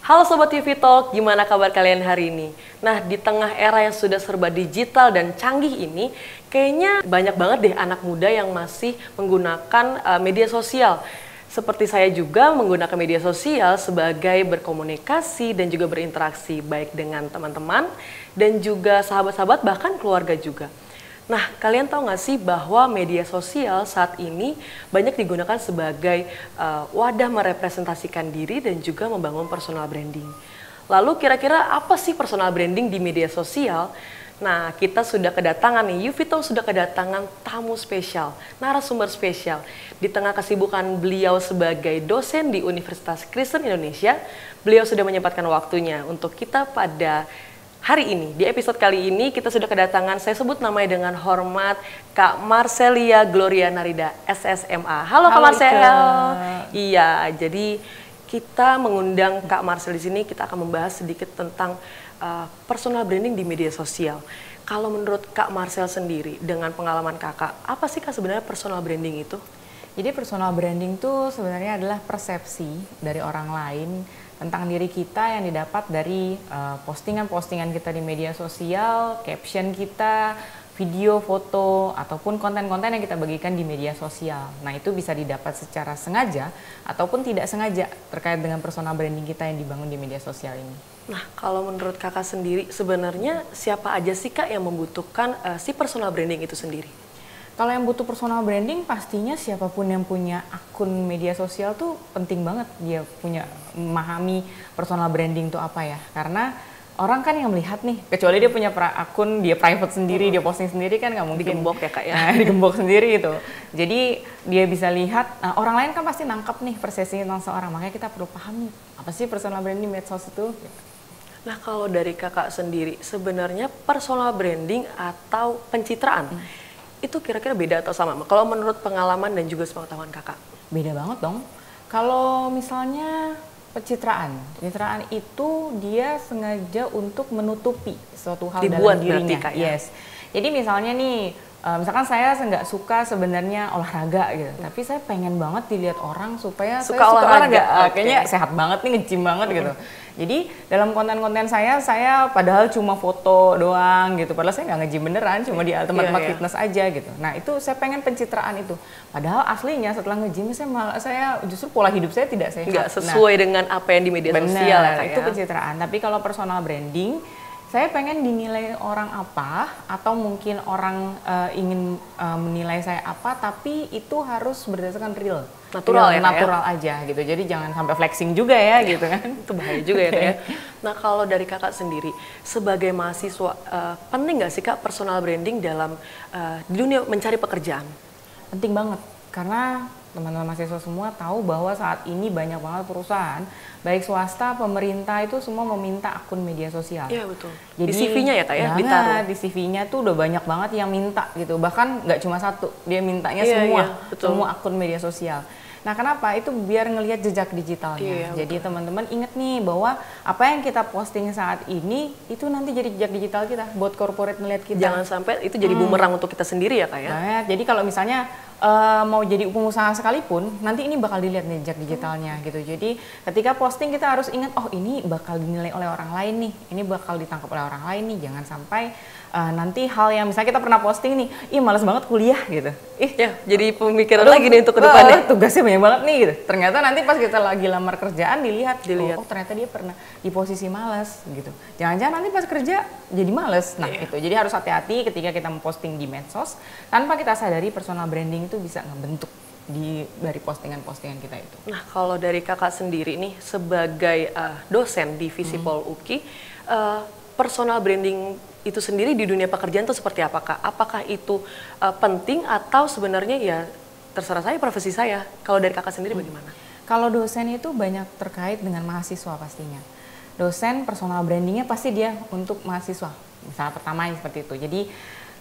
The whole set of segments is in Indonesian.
Halo Sobat UV Talk, gimana kabar kalian hari ini? Nah, di tengah era yang sudah serba digital dan canggih ini, kayaknya banyak banget deh anak muda yang masih menggunakan media sosial. Seperti saya juga menggunakan media sosial sebagai berkomunikasi dan juga berinteraksi baik dengan teman-teman dan juga sahabat-sahabat bahkan keluarga juga. Nah, kalian tahu nggak sih bahwa media sosial saat ini banyak digunakan sebagai wadah merepresentasikan diri dan juga membangun personal branding. Lalu kira-kira apa sih personal branding di media sosial? Nah, kita sudah kedatangan nih, UV Talk sudah kedatangan tamu spesial, narasumber spesial. Di tengah kesibukan beliau sebagai dosen di Universitas Kristen Indonesia, beliau sudah menyempatkan waktunya untuk kita pada hari ini. Di episode kali ini kita sudah kedatangan, saya sebut namanya dengan hormat, Kak Marcelia Gloria Narida, SSMA. Halo Kak Marcel. Iya, jadi kita mengundang Kak Marcel di sini, kita akan membahas sedikit tentang personal branding di media sosial. Kalau menurut Kak Marcel sendiri, dengan pengalaman Kakak, apa sih Kak sebenarnya personal branding itu? Jadi personal branding itu sebenarnya adalah persepsi dari orang lain tentang diri kita yang didapat dari postingan-postingan kita di media sosial, caption kita, video, foto, ataupun konten-konten yang kita bagikan di media sosial. Nah, itu bisa didapat secara sengaja ataupun tidak sengaja terkait dengan personal branding kita yang dibangun di media sosial ini. Nah, kalau menurut Kakak sendiri, sebenarnya siapa aja sih Kak yang membutuhkan si personal branding itu sendiri? Kalau yang butuh personal branding, pastinya siapapun yang punya akun media sosial tuh penting banget dia punya memahami personal branding itu apa ya. Karena orang kan yang melihat nih, kecuali dia punya akun, dia private sendiri, dia posting sendiri kan nggak mungkin. Digembok ya Kak ya? Digembok sendiri itu. Jadi dia bisa lihat, orang lain kan pasti nangkep nih persepsi tentang seorang. Makanya kita perlu paham nih, apa sih personal branding medsos itu? Nah, kalau dari Kakak sendiri, sebenarnya personal branding atau pencitraan, itu kira-kira beda atau sama? Kalau menurut pengalaman dan juga sepengetahuan Kakak? Beda banget dong. Kalau misalnya pencitraan itu dia sengaja untuk menutupi suatu hal dibuat dalam dirinya. Kak, ya? Yes. Jadi misalnya nih, misalkan saya nggak suka sebenarnya olahraga gitu, tapi saya pengen banget dilihat orang supaya suka saya olahraga. Kayaknya sehat banget nih, nge-gym banget gitu. Jadi dalam konten-konten saya padahal cuma foto doang gitu. Padahal saya nggak nge-gym beneran, cuma di tempat-tempat fitness aja gitu. Nah, itu saya pengen pencitraan itu. Padahal aslinya setelah nge-gym saya justru pola hidup saya tidak sehat. Nggak sesuai dengan apa yang di media sosial ya, Kak, itu pencitraan. Tapi kalau personal branding, saya pengen dinilai orang apa, atau mungkin orang ingin menilai saya apa, tapi itu harus berdasarkan real. Natural ya, natural aja gitu. Jadi jangan sampai flexing juga ya gitu kan. Itu bahaya juga ya Kak ya. Nah, kalau dari Kakak sendiri sebagai mahasiswa, penting nggak sih Kak personal branding dalam di dunia mencari pekerjaan? Penting banget, karena teman-teman mahasiswa semua tahu bahwa saat ini banyak banget perusahaan, baik swasta, pemerintah itu semua meminta akun media sosial. Iya betul. Jadi, di CV-nya ya Kak ya, ditaruh. Di CV-nya tuh udah banyak banget yang minta gitu. Bahkan nggak cuma satu, dia mintanya semua akun media sosial. Nah, kenapa? Itu biar ngelihat jejak digitalnya. Jadi teman-teman ingat nih bahwa apa yang kita posting saat ini itu nanti jadi jejak digital kita buat corporate melihat kita. Jangan sampai itu jadi bumerang untuk kita sendiri ya Kak ya. Nah, jadi kalau misalnya mau jadi pengusaha sekalipun, nanti ini bakal dilihat nih jejak digitalnya gitu. Jadi ketika posting kita harus ingat, oh ini bakal dinilai oleh orang lain nih, ini bakal ditangkap oleh orang lain nih. Jangan sampai nanti hal yang misalnya kita pernah posting nih, ih males banget kuliah gitu. Jadi pemikiran lagi nih untuk ke depannya. Tugasnya banyak banget nih gitu. Ternyata nanti pas kita lagi lamar kerjaan dilihat. Oh ternyata dia pernah di posisi malas gitu. Jangan-jangan nanti pas kerja jadi males. Nah itu, jadi harus hati-hati ketika kita memposting di medsos, tanpa kita sadari personal branding itu bisa ngebentuk dari postingan-postingan kita itu. Nah, kalau dari Kakak sendiri nih sebagai dosen di Visipol UKI, personal branding itu sendiri di dunia pekerjaan itu seperti apa Kak? Apakah itu penting atau sebenarnya ya terserah saya, profesi saya? Kalau dari Kakak sendiri bagaimana? Kalau dosen itu banyak terkait dengan mahasiswa pastinya. Dosen personal brandingnya pasti dia untuk mahasiswa. Misalnya pertama seperti itu. Jadi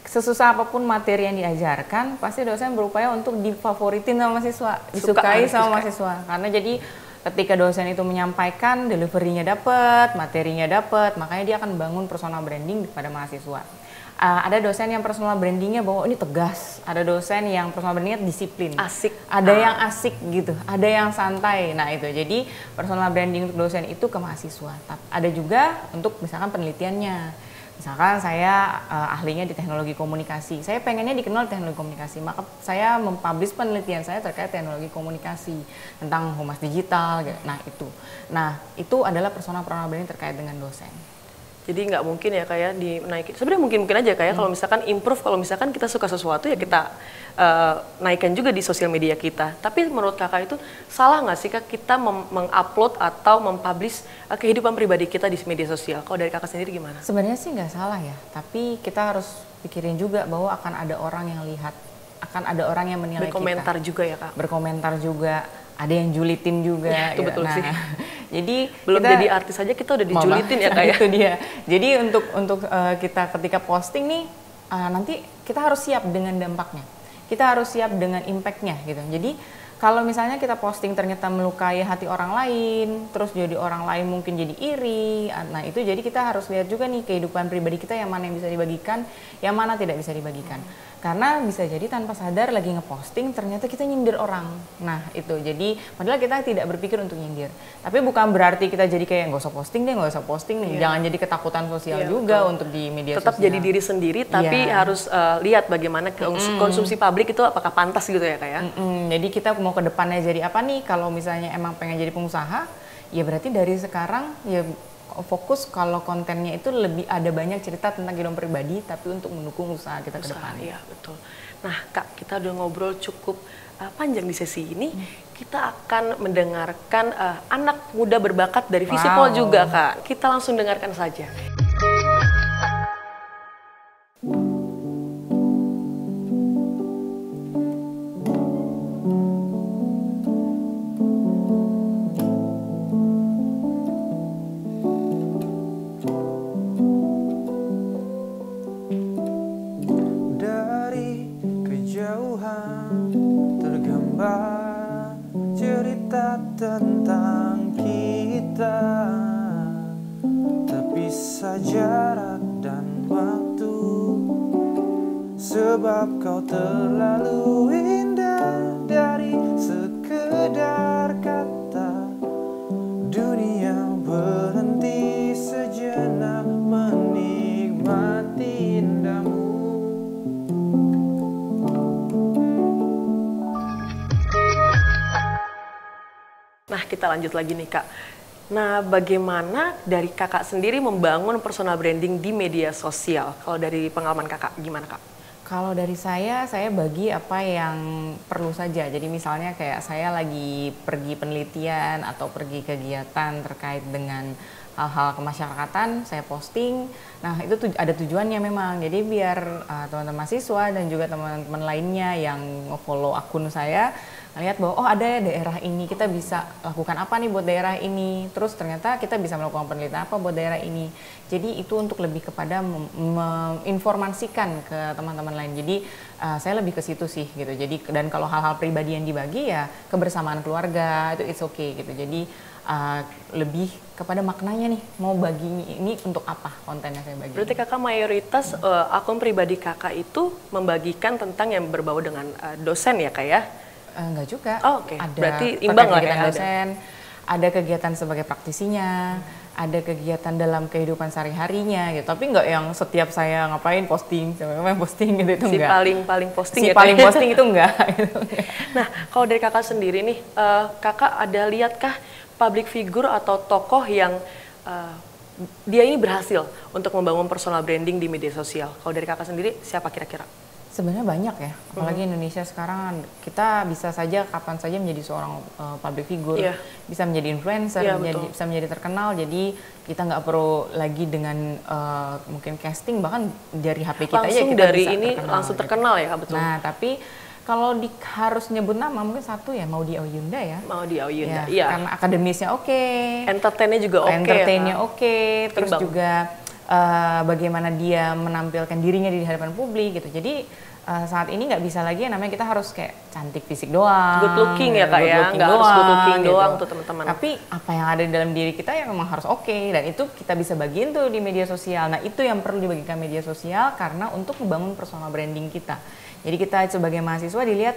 sesusah apapun materi yang diajarkan, pasti dosen berupaya untuk difavoritin sama mahasiswa, disukai sama mahasiswa. Karena jadi ketika dosen itu menyampaikan, delivery-nya dapat, materinya dapat, makanya dia akan bangun personal branding pada mahasiswa. Ada dosen yang personal brandingnya bahwa ini tegas, ada dosen yang personal brandingnya disiplin, Asik. ada yang asik gitu, ada yang santai. Nah itu, jadi personal branding untuk dosen itu ke mahasiswa. Ada juga untuk misalkan penelitiannya. Misalkan saya ahlinya di teknologi komunikasi, saya pengennya dikenal di teknologi komunikasi, maka saya mempublish penelitian saya terkait teknologi komunikasi tentang humas digital. Nah itu adalah personal branding terkait dengan dosen. Jadi nggak mungkin ya kayak dinaikin. Sebenarnya mungkin aja kayak kalau misalkan improve, kalau misalkan kita suka sesuatu ya kita naikkan juga di sosial media kita. Tapi menurut kakak itu salah nggak sih kak kita mengupload atau mempublish kehidupan pribadi kita di media sosial? Kalau dari kakak sendiri gimana? Sebenarnya sih nggak salah ya, tapi kita harus pikirin juga bahwa akan ada orang yang lihat, akan ada orang yang menilai Berkomentar kita. juga ya kak? Berkomentar juga, ada yang julitin juga. Ya, itu betul sih. Jadi belum jadi artis aja kita udah dijulitin ya kak ya? Itu dia. Jadi untuk kita ketika posting nih, nanti kita harus siap dengan dampaknya. Kita harus siap dengan impact-nya gitu. Jadi kalau misalnya kita posting ternyata melukai hati orang lain, terus jadi orang lain mungkin jadi iri, nah itu jadi kita harus lihat juga nih kehidupan pribadi kita yang mana yang bisa dibagikan, yang mana tidak bisa dibagikan. Karena bisa jadi tanpa sadar lagi ngeposting ternyata kita nyindir orang. Nah itu, jadi padahal kita tidak berpikir untuk nyindir. Tapi bukan berarti kita jadi kayak nggak usah posting deh, nggak usah posting nih. Jangan jadi ketakutan sosial juga betul. Untuk di media tetap sosial. Jadi diri sendiri, tapi harus lihat bagaimana konsumsi publik itu apakah pantas gitu ya kak ya? Jadi kita mau ke depannya jadi apa nih? Kalau misalnya emang pengen jadi pengusaha, ya berarti dari sekarang ya fokus kalau kontennya itu lebih ada banyak cerita tentang kehidupan pribadi, tapi untuk mendukung usaha kita ke depan. Iya betul. Nah kak, kita udah ngobrol cukup panjang di sesi ini. Kita akan mendengarkan anak muda berbakat dari Visipol juga kak. Kita langsung dengarkan saja. Tentang kita, terpisah jarak dan waktu, sebab kau terlalu indah dari sekedar kata. Dunia berhenti sejenak menikmati indahmu. Nah, kita lanjut lagi nih, Kak. Nah, bagaimana dari kakak sendiri membangun personal branding di media sosial? Kalau dari pengalaman kakak, gimana, Kak? Kalau dari saya bagi apa yang perlu saja. Jadi misalnya kayak saya lagi pergi penelitian atau pergi kegiatan terkait dengan hal-hal kemasyarakatan, saya posting. Nah, itu ada tujuannya memang. Jadi biar teman-teman mahasiswa dan juga teman-teman lainnya yang nge-follow akun saya lihat bahwa oh ada ya daerah ini, kita bisa lakukan apa nih buat daerah ini. Terus ternyata kita bisa melakukan penelitian apa buat daerah ini. Jadi itu untuk lebih kepada menginformasikan ke teman-teman lain. Jadi saya lebih ke situ sih gitu. Jadi dan kalau hal-hal pribadi yang dibagi ya kebersamaan keluarga itu it's okay gitu. Jadi lebih kepada maknanya nih, mau bagi ini untuk apa kontennya saya bagi. Berarti kakak mayoritas akun pribadi kakak itu membagikan tentang yang berbau dengan dosen ya kak ya? Enggak juga. Oh, oke. Ada berarti imbang lah kegiatan ya, dosen, ada kegiatan sebagai praktisinya, ada kegiatan dalam kehidupan sehari-harinya gitu. Tapi enggak yang setiap saya ngapain posting, gitu itu enggak. Paling posting si ya. Paling posting itu enggak. Nah, kalau dari kakak sendiri nih, kakak ada lihatkah public figure atau tokoh yang dia ini berhasil untuk membangun personal branding di media sosial? Kalau dari kakak sendiri, siapa kira-kira? Sebenarnya banyak ya, apalagi Indonesia sekarang kita bisa saja kapan saja menjadi seorang public figure, bisa menjadi influencer, bisa menjadi terkenal. Jadi kita nggak perlu lagi dengan mungkin casting, bahkan dari HP kita aja kita dari bisa ini terkenal, langsung terkenal ya, betul. Nah tapi kalau harus nyebut nama mungkin satu ya Maudy Ayunda ya. Maudy Ayunda, iya. Karena akademisnya oke, entertainnya juga oke, entertainnya oke, terus juga bagaimana dia menampilkan dirinya di hadapan publik gitu. Jadi saat ini nggak bisa lagi yang namanya kita harus kayak cantik fisik doang, Good looking ya Kak good ya, looking nggak harus good looking gitu. doang tuh teman-teman. Tapi apa yang ada di dalam diri kita yang memang harus oke, dan itu kita bisa bagiin tuh di media sosial. Nah itu yang perlu dibagikan media sosial karena untuk membangun personal branding kita. Jadi kita sebagai mahasiswa dilihat,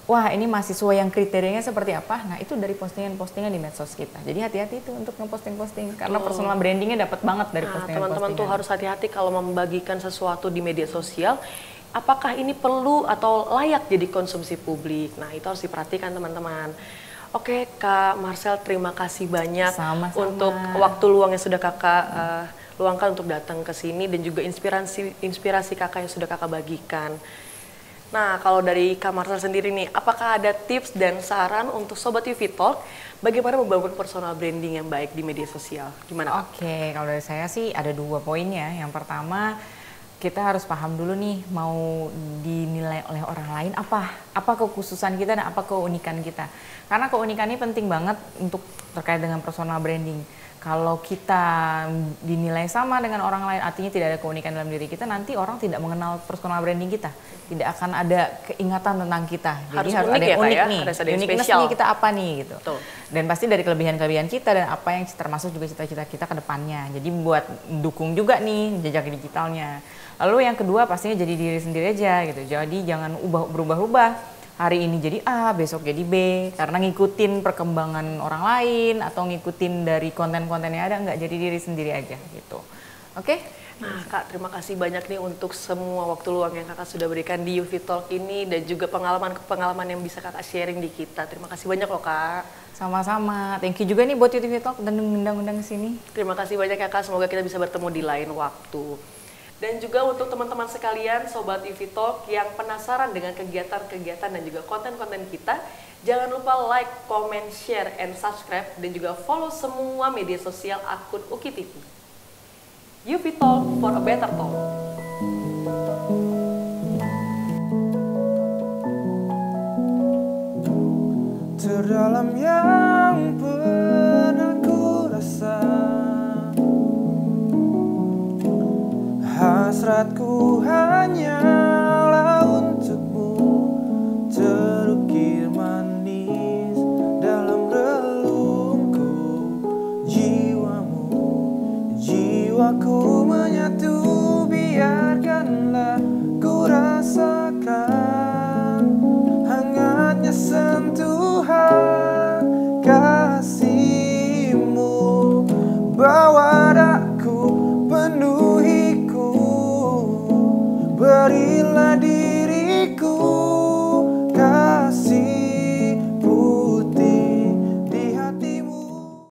wah ini mahasiswa yang kriterianya seperti apa, nah itu dari postingan-postingan di medsos kita. Jadi hati-hati itu untuk ngeposting-posting, karena personal brandingnya dapat banget dari Nah, postingan-postingan. teman-teman tuh harus hati-hati kalau membagikan sesuatu di media sosial. Apakah ini perlu atau layak jadi konsumsi publik? Nah, itu harus diperhatikan teman-teman. Oke, Kak Marcel, terima kasih banyak Sama-sama. untuk waktu luang yang sudah Kakak luangkan untuk datang ke sini dan juga inspirasi Kakak yang sudah Kakak bagikan. Nah, kalau dari Kak Marcel sendiri nih, apakah ada tips dan saran untuk Sobat UV Talk bagaimana membangun personal branding yang baik di media sosial? Gimana, Kak? Oke, kalau dari saya sih ada 2 poinnya. Yang pertama, kita harus paham dulu nih mau dinilai oleh orang lain apa kekhususan kita dan apa keunikan kita. Karena keunikan ini penting banget untuk terkait dengan personal branding. Kalau kita dinilai sama dengan orang lain, artinya tidak ada keunikan dalam diri kita, nanti orang tidak mengenal personal branding kita. Tidak akan ada keingatan tentang kita. Jadi harus unik ada ya, yang Kak, unik ya? nih. Harus ada yang Uniqueness spesial. nih kita apa nih gitu. Betul. Dan pasti dari kelebihan-kelebihan kita dan apa yang termasuk juga cita-cita kita ke depannya. Jadi buat dukung juga nih jejak digitalnya. Lalu yang kedua pastinya jadi diri sendiri aja gitu. Jadi jangan berubah-ubah. Hari ini jadi A, besok jadi B. Karena ngikutin perkembangan orang lain atau ngikutin dari konten-konten yang ada, nggak jadi diri sendiri aja gitu. Oke? Nah, Kak, terima kasih banyak nih untuk semua waktu luang yang Kakak sudah berikan di UV Talk ini dan juga pengalaman-pengalaman yang bisa Kakak sharing di kita. Terima kasih banyak loh, Kak. Sama-sama. Thank you juga nih buat UV Talk dan undang-undang ke sini. Terima kasih banyak ya, Kak. Semoga kita bisa bertemu di lain waktu. Dan juga untuk teman-teman sekalian, Sobat UV Talk yang penasaran dengan kegiatan-kegiatan dan juga konten-konten kita, jangan lupa like, comment, share, and subscribe, dan juga follow semua media sosial akun UKI TV. UV Talk for a better talk. Terdalam yang pernah ku rasa, hasratku